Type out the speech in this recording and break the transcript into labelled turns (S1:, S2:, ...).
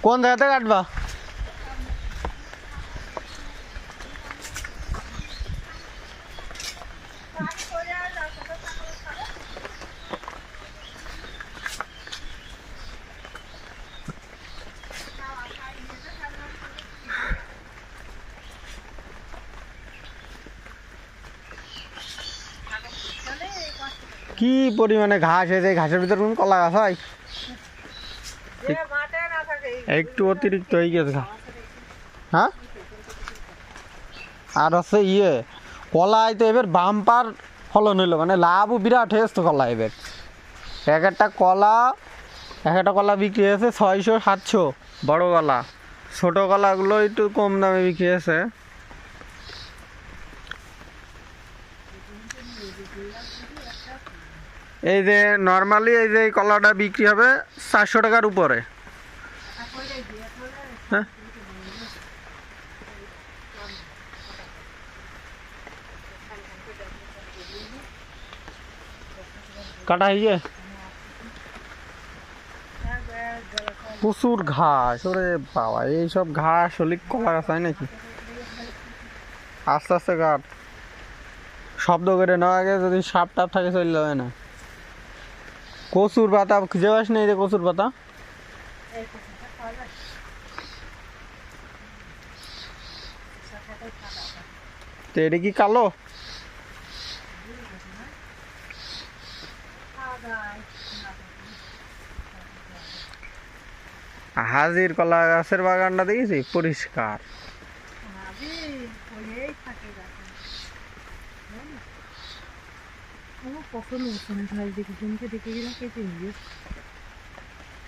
S1: কোন জায়গাতে কাটবা? কি পরিমাণে ঘাস হয়েছে, ঘাসের ভিতর কোন কলা গাছ হয়? একটু অতিরিক্ত হয়ে গেছে। হ্যাঁ, আর হচ্ছে কলাই তো এবার বাম্পার ফলন হইলো, মানে লাভও বিরাট হয়েছে তো কলা এবার। এক একটা কলা বিক্রি হয়েছে 600-700, বড় কলা। ছোট কলাগুলো একটু কম দামে বিক্রি হয়েছে। এই যে নর্মালি এই যে কলাটা বিক্রি হবে 400 টাকার উপরে। হ্যাঁ, কাটা হয়ে প্রচুর ঘাস। ওরে বাবা, এইসব ঘাস হলে কলা গাছ হয় নাকি? আস্তে আস্তে কাট, শব্দ করে নেওয়া আগে, যদি সাপ টাপ থাকে চললে হয় না। কচুর পাতা খুঁজে পাস না? এই যে কচুর পাতা, তো এটা কি কালো? হাজির কলা গাছের বাগানটা দেখেছি পরিষ্কার।
S2: কখন দেখে দেখে